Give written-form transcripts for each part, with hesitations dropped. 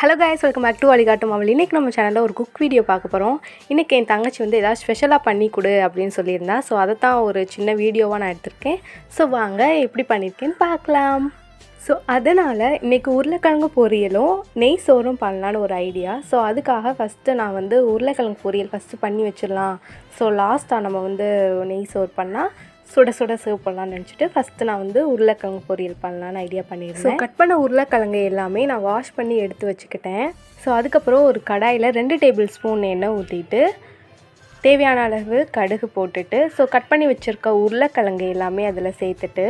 Hello guys, welcome back to வழிகாட்டும் அவள். இன்றைக்கி நம்ம சேனலில் ஒரு குக் வீடியோ பார்க்க போகிறோம். இன்றைக்கி என் தங்கச்சி வந்து ஏதாவது ஸ்பெஷலாக பண்ணி கொடு அப்படின்னு சொல்லியிருந்தா. ஸோ அதை தான் ஒரு சின்ன வீடியோவாக நான் எடுத்திருக்கேன். ஸோ வாங்க எப்படி பண்ணியிருக்கேன்னு பார்க்கலாம். ஸோ அதனால் இன்றைக்கி உருளைக்கிழங்கு பொரியலும் நெய் சோறும் பண்ணலான்னு ஒரு ஐடியா. ஸோ அதுக்காக ஃபஸ்ட்டு நான் வந்து உருளைக்கிழங்கு பொரியல் ஃபஸ்ட்டு பண்ணி வச்சிடலாம். ஸோ லாஸ்ட்டாக நம்ம வந்து நெய் சோறு பண்ணால் சுட சுட சர்வ் பண்ணலான்னு நினச்சிட்டு ஃபஸ்ட்டு நான் வந்து உருளைக்கிழங்கு பொரியல் பண்ணலான்னு ஐடியா பண்ணியிருந்தேன். ஸோ கட் பண்ண உருளைக்கிழங்கு எல்லாமே நான் வாஷ் பண்ணி எடுத்து வச்சுக்கிட்டேன். ஸோ அதுக்கப்புறம் ஒரு கடாயில் 2 டேபிள் ஸ்பூன் எண்ணெய் ஊற்றிட்டு தேவையான அளவு கடுகு போட்டுட்டு ஸோ கட் பண்ணி வச்சுருக்க உருளைக்கிழங்கு எல்லாமே அதில் சேர்த்துட்டு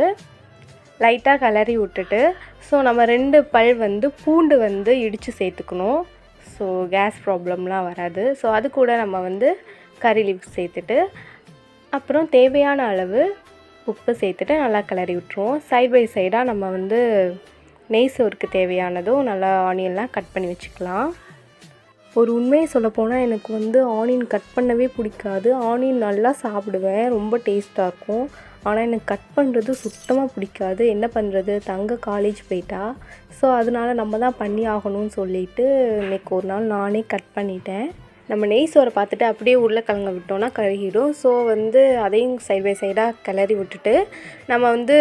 லைட்டாக கிளறி விட்டுட்டு ஸோ நம்ம 2 பல் வந்து பூண்டு வந்து இடித்து சேர்த்துக்கணும். ஸோ கேஸ் ப்ராப்ளம்லாம் வராது. ஸோ அது கூட நம்ம வந்து கறி லீஃப் சேர்த்துட்டு அப்புறம் தேவையான அளவு உப்பு சேர்த்துட்டு நல்லா கிளறி விட்டுருவோம். சைட் பை சைடாக நம்ம வந்து நெய் சோறுக்கு தேவையானதும் நல்லா ஆனியன்லாம் கட் பண்ணி வச்சுக்கலாம். ஒரு உண்மையை சொல்லப்போனால் எனக்கு வந்து ஆனியன் கட் பண்ணவே பிடிக்காது. ஆனியன் நல்லா சாப்பிடுவேன், ரொம்ப டேஸ்ட்டாக இருக்கும். ஆனால் எனக்கு கட் பண்ணுறது சுத்தமாக பிடிக்காது. என்ன பண்ணுறது, தங்க காலேஜ் போயிட்டா. ஸோ அதனால நம்ம தான் பண்ணி ஆகணும்னு சொல்லிவிட்டு இன்றைக்கி ஒரு நாள் நானே கட் பண்ணிட்டேன். நம்ம நெய் சோறை பார்த்துட்டு அப்படியே உருளைக்கிழங்க விட்டோன்னா கருகிடும். ஸோ வந்து அதையும் சைட் பை சைடாக கிளறி விட்டுட்டு நம்ம வந்து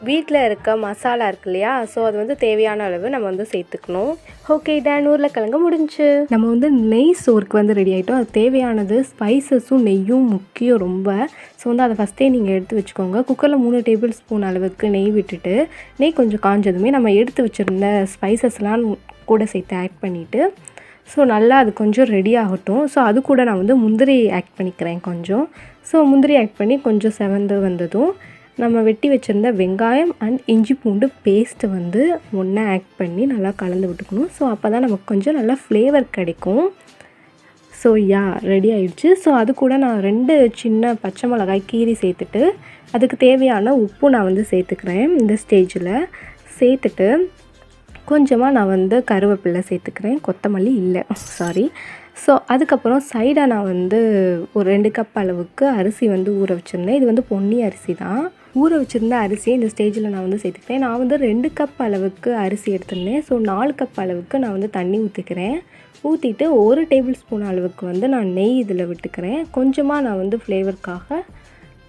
வீட்டில் இருக்க மசாலா இருக்கு இல்லையா, ஸோ அது வந்து தேவையான அளவு நம்ம வந்து சேர்த்துக்கணும். ஓகே டன், உருளைக்கிழங்கு முடிஞ்சு நம்ம வந்து நெய் சோறுக்கு வந்து ரெடி ஆகிட்டோம். அது தேவையானது ஸ்பைசஸும் நெய்யும் முக்கியம் ரொம்ப. ஸோ வந்து அதை ஃபஸ்ட்டே நீங்கள் எடுத்து வச்சுக்கோங்க. குக்கரில் 3 டேபிள் ஸ்பூன் அளவுக்கு நெய் விட்டுட்டு நெய் கொஞ்சம் காஞ்சதுமே நம்ம எடுத்து வச்சுருந்த ஸ்பைசஸ்லாம் கூட சேர்த்து ஆட் பண்ணிவிட்டு ஸோ நல்லா அது கொஞ்சம் ரெடி ஆகட்டும். ஸோ அது கூட நான் வந்து முந்திரி ஆட் பண்ணிக்கிறேன் கொஞ்சம். ஸோ முந்திரி ஆட் பண்ணி கொஞ்சம் செவந்து வந்ததும் நம்ம வெட்டி வச்சுருந்த வெங்காயம் அண்ட் இஞ்சி பூண்டு பேஸ்ட்டு வந்து ஒன்றா ஆட் பண்ணி நல்லா கலந்து விட்டுக்கணும். ஸோ அப்போ தான் நமக்கு கொஞ்சம் நல்லா ஃப்ளேவர் கிடைக்கும். ஸோ ரெடி ஆகிடுச்சு. ஸோ அது கூட நான் 2 சின்ன பச்சை மிளகாய் கீரி சேர்த்துட்டு அதுக்கு தேவையான உப்பு நான் வந்து சேர்த்துக்கிறேன். இந்த ஸ்டேஜில் சேர்த்துட்டு கொஞ்சமாக நான் வந்து கருவேப்பிலை சேர்த்துக்கிறேன், கொத்தமல்லி இல்லை, சாரி. ஸோ அதுக்கப்புறம் சைடாக நான் வந்து ஒரு 2 கப் அளவுக்கு அரிசி வந்து ஊற வச்சுருந்தேன். இது வந்து பொன்னி அரிசி தான். ஊற வச்சுருந்த அரிசியை இந்த ஸ்டேஜில் நான் வந்து சேர்த்துக்கிறேன். நான் வந்து 2 கப் அளவுக்கு அரிசி எடுத்துருந்தேன். ஸோ 4 கப் அளவுக்கு நான் வந்து தண்ணி ஊற்றிக்கிறேன். ஊற்றிட்டு 1 டேபிள் ஸ்பூன் அளவுக்கு வந்து நான் நெய் இதில் விட்டுக்கிறேன். கொஞ்சமாக நான் வந்து ஃப்ளேவருக்காக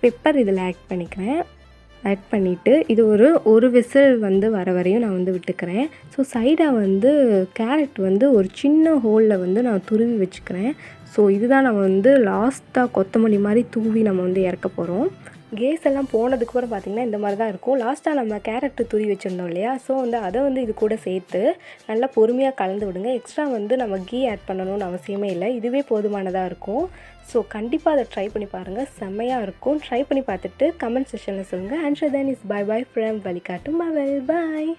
பெப்பர் இதில் ஆட் பண்ணிக்கிறேன். ஆட் பண்ணிவிட்டு இது ஒரு விசில் வந்து வர வரையும் நான் வந்து விட்டுக்கிறேன். ஸோ சைடாக வந்து கேரட் வந்து ஒரு சின்ன ஹோலில் வந்து நான் துருவி வச்சுக்கிறேன். ஸோ இதுதான் நம்ம வந்து லாஸ்ட்டாக கொத்தமல்லி மாதிரி தூவி நம்ம வந்து இறக்க போகிறோம். கேஸ் எல்லாம் போனதுக்கு அப்புறம் பார்த்திங்கன்னா இந்த மாதிரி தான் இருக்கும். லாஸ்ட்டாக நம்ம கேரட்டு துருவி வச்சுருந்தோம் இல்லையா, ஸோ வந்து அதை வந்து இது கூட சேர்த்து நல்லா பொறுமையாக கலந்து விடுங்க. எக்ஸ்ட்ரா வந்து நம்ம கீ ஆட் பண்ணணும்னு அவசியமே இல்லை, இதுவே போதுமானதாக இருக்கும். ஸோ கண்டிப்பாக அதை ட்ரை பண்ணி பாருங்கள், செம்மையாக இருக்கும். ட்ரை பண்ணி பார்த்துட்டு கமெண்ட் செக்ஷனில் சொல்லுங்கள். And then is by from வழிகாட்டும் அவள். பாய்.